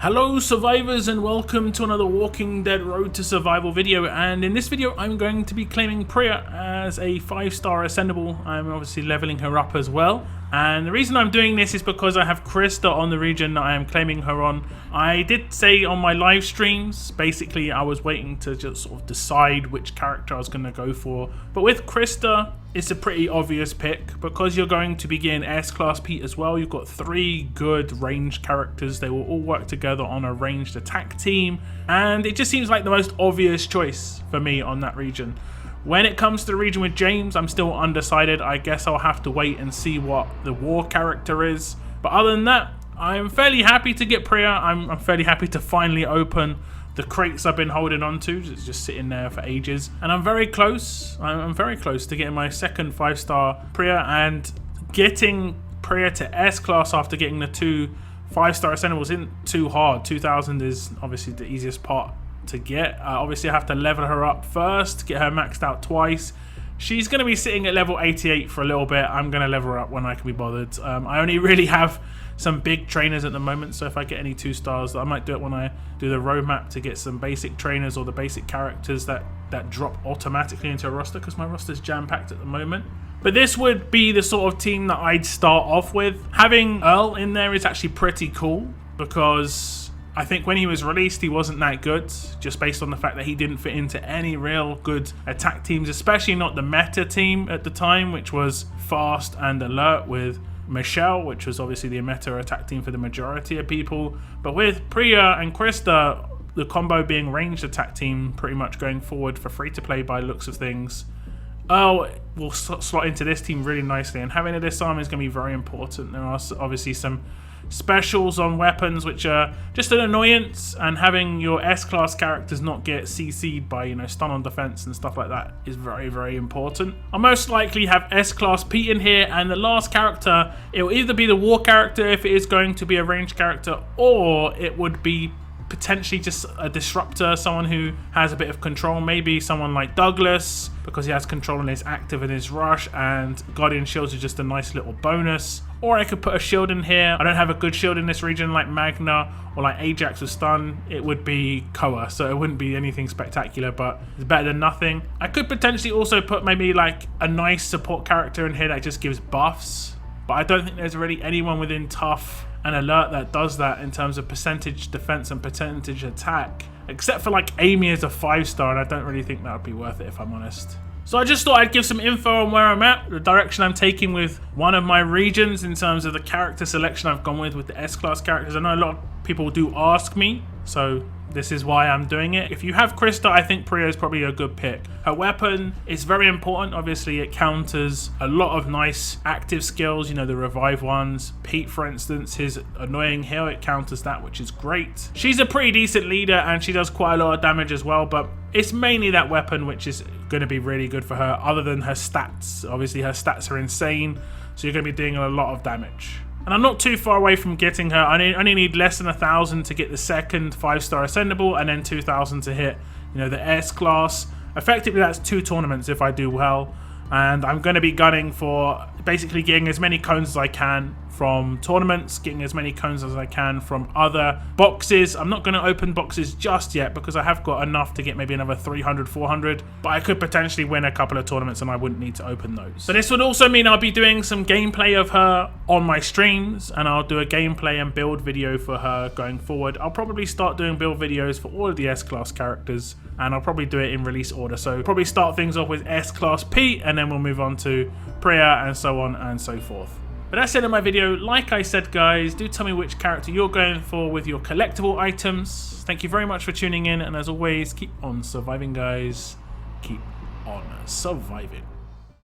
Hello survivors and welcome to another Walking Dead Road to Survival video, and in this video I'm going to be claiming Priya as a 5-star ascendable. I'm obviously leveling her up as well, and the reason I'm doing this is because I have Christa on the region that I am claiming her on. I did say on my live streams, basically I was waiting to just sort of decide which character I was going to go for, but with Christa it's a pretty obvious pick because you're going to be getting S-Class Pete as well. You've got 3 good ranged characters. They will all work together on a ranged attack team, and it just seems like the most obvious choice for me on that region. When it comes to the region with James, I'm still undecided. I guess I'll have to wait and see what the war character is. But other than that, I'm fairly happy to get Priya. I'm fairly happy to finally open the crates I've been holding on to. It's just sitting there for ages. And I'm very close. I'm very close to getting my second 5-star Priya, and getting Priya to S-Class after getting the 2 5-star ascendables isn't too hard. 2000 is obviously the easiest part to get. Obviously I have to level her up first, get her maxed out twice. She's going to be sitting at level 88 for a little bit. I'm going to level her up when I can be bothered. I only really have some big trainers at the moment, so if I get any 2 stars, I might do it when I do the roadmap to get some basic trainers or the basic characters that drop automatically into a roster, because my roster's jam-packed at the moment. But this would be the sort of team that I'd start off with. Having Earl in there is actually pretty cool, because I think when he was released he wasn't that good, just based on the fact that he didn't fit into any real good attack teams, especially not the meta team at the time, which was fast and alert with Michelle, which was obviously the meta attack team for the majority of people. But with Priya and Christa, the combo being ranged attack team pretty much going forward for free to play by looks of things, Earl will slot into this team really nicely, and having a disarm is going to be very important. There are obviously some specials on weapons which are just an annoyance, and having your S-Class characters not get CC'd by, stun on defense and stuff like that is very, very important. I'll most likely have S-Class Pete in here, and the last character, it will either be the war character if it is going to be a ranged character, or it would be potentially just a disruptor, someone who has a bit of control, maybe someone like Douglas, because he has control in his active and his rush, and Guardian Shields are just a nice little bonus. Or I could put a shield in here. I don't have a good shield in this region like Magna or like Ajax with stun. It would be Koa, so it wouldn't be anything spectacular, but it's better than nothing. I could potentially also put maybe like a nice support character in here that just gives buffs, but I don't think there's really anyone within Tough and Alert that does that in terms of percentage defense and percentage attack, except for like Amy as a 5-star, and I don't really think that would be worth it if I'm honest. So I just thought I'd give some info on where I'm at, the direction I'm taking with one of my regions in terms of the character selection I've gone with the S-Class characters. I know a lot of people do ask me, so this is why I'm doing it. If you have Christa, I think Priya is probably a good pick. Her weapon is very important. Obviously, it counters a lot of nice active skills, the revive ones. Pete, for instance, his annoying heal, it counters that, which is great. She's a pretty decent leader, and she does quite a lot of damage as well, but it's mainly that weapon which is going to be really good for her, other than her stats. Obviously, her stats are insane, so you're going to be doing a lot of damage. And I'm not too far away from getting her. I only need less than 1,000 to get the second 5-star ascendable, and then 2,000 to hit, the S-Class. Effectively, that's 2 tournaments if I do well. And I'm going to be gunning for basically getting as many cones as I can from tournaments, getting as many cones as I can from other boxes. I'm not going to open boxes just yet because I have got enough to get maybe another 300, 400, but I could potentially win a couple of tournaments and I wouldn't need to open those. So this would also mean I'll be doing some gameplay of her on my streams, and I'll do a gameplay and build video for her going forward. I'll probably start doing build videos for all of the S-Class characters, and I'll probably do it in release order. So probably start things off with S-Class Pete, and then we'll move on to Priya and so on and so forth. But that's it in my video. Like I said, guys, do tell me which character you're going for with your collectible items. Thank you very much for tuning in, and as always, keep on surviving, guys. Keep on surviving.